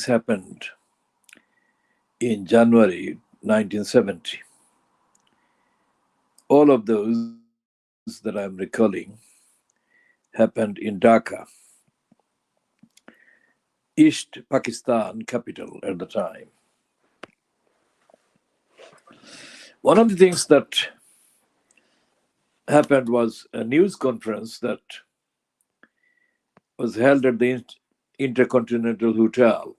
happened in January 1970. All of those that I'm recalling happened in Dhaka, East Pakistan capital at the time. One of the things that happened was a news conference that was held at the Intercontinental Hotel.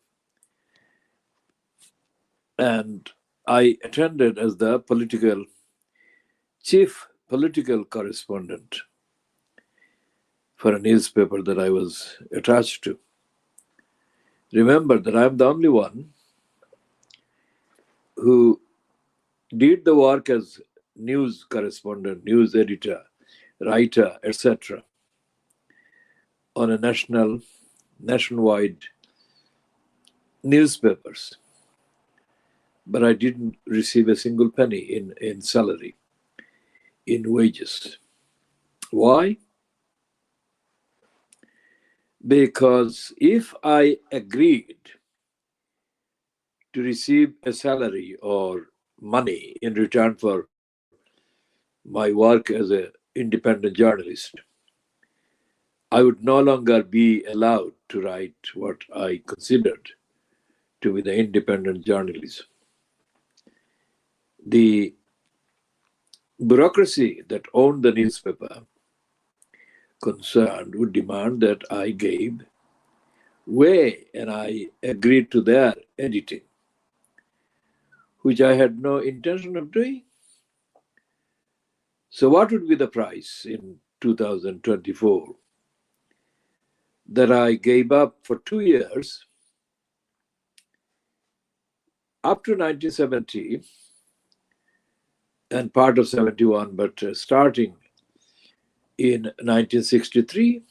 And I attended as the chief political correspondent for a newspaper that I was attached to. Remember that I'm the only one who did the work as news correspondent, news editor, writer, etc. on a nationwide newspapers. But I didn't receive a single penny in salary, in wages. Why? Because if I agreed to receive a salary or money in return for my work as an independent journalist, I would no longer be allowed to write what I considered to be the independent journalism. The bureaucracy that owned the newspaper concerned would demand that I gave way, and I agreed to their editing, which I had no intention of doing. So what would be the price in 2024 that I gave up for 2 years up to 1970 and part of 71, but starting in 1963,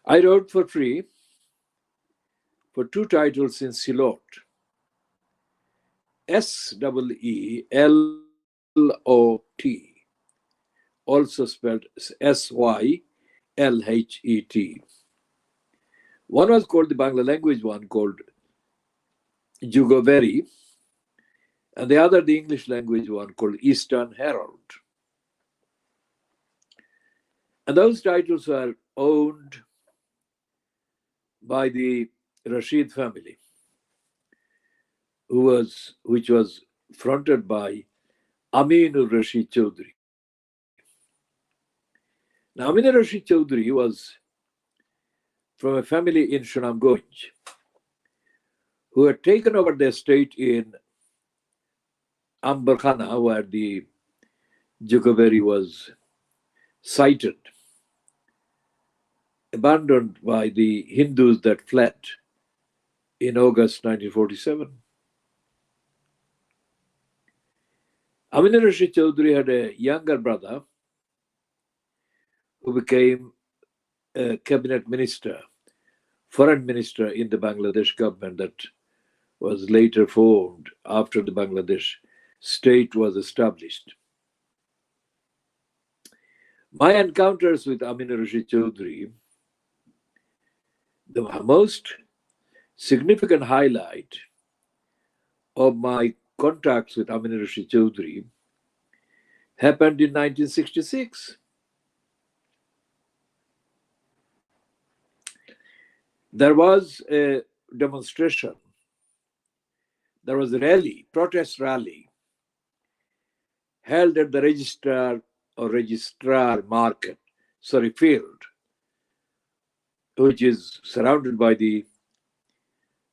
I wrote for free for 2 titles in Silot, SEELOT, also spelled SYLHET. One was called the Bangla language one, called Jugoveri, and the other the English language one called Eastern Herald. And those titles are owned by the Rashid family, which was fronted by Aminur Rashid Chaudhry. Now, Aminur Rashid Chaudhry was from a family in Sunamganj who had taken over the estate in Ambarkhana, where the Jugoveri was sited, abandoned by the Hindus that fled in August 1947. Aminur Rashid Chaudhry had a younger brother who became a cabinet minister, foreign minister in the Bangladesh government that was later formed after the Bangladesh state was established. My encounters with Aminur Rashid Chaudhry, the most significant highlight of my contacts with Aminur Rashid Chaudhry happened in 1966. There was a demonstration, there was a rally, protest rally, held at the registrar field, which is surrounded by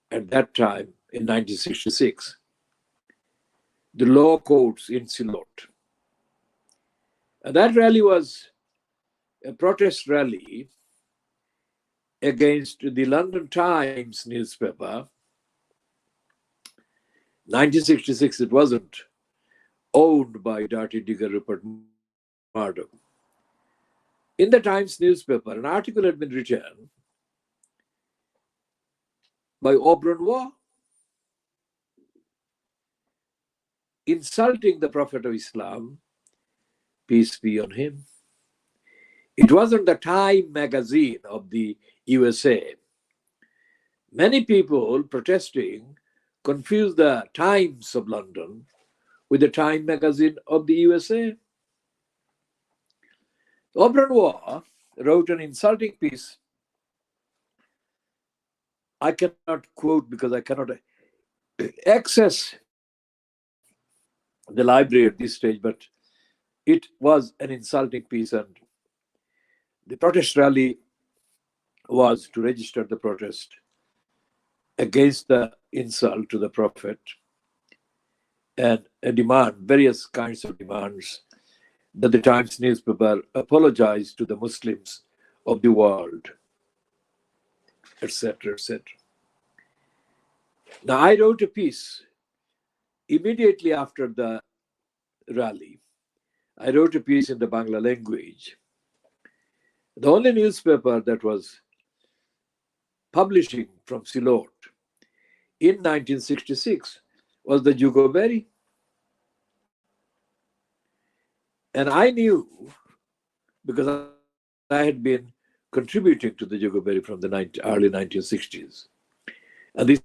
at that time in 1966, the law courts in Silot. And that rally was a protest rally against the London Times newspaper. 1966, it wasn't owned by Dirty Digger Rupert Murdoch. In the Times newspaper, an article had been written by Aubrey Waugh, insulting the Prophet of Islam, peace be on him. It wasn't the Time magazine of the USA Many people protesting confused the Times of London with the Time magazine of the USA. Oberon Waugh wrote an insulting piece. I cannot quote because I cannot access the library at this stage, but it was an insulting piece, and the protest rally was to register the protest against the insult to the Prophet and a demand, various kinds of demands, that the Times newspaper apologize to the Muslims of the world, etc., etc. Now, I wrote a piece immediately after the rally. I wrote a piece in the Bangla language. The only newspaper that was publishing from Silot in 1966 was the Jugoberry. And I knew, because I had been contributing to the Jugoberry from the early 1960s. And this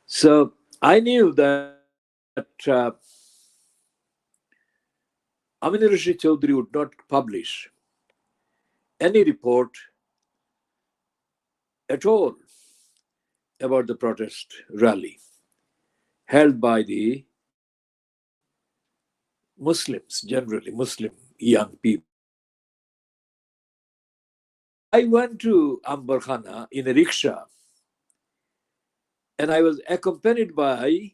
So I knew that Amin Rashid Chaudhry would not publish any report at all about the protest rally held by the Muslims, generally Muslim young people. I went to Ambar Khana in a rickshaw, and I was accompanied by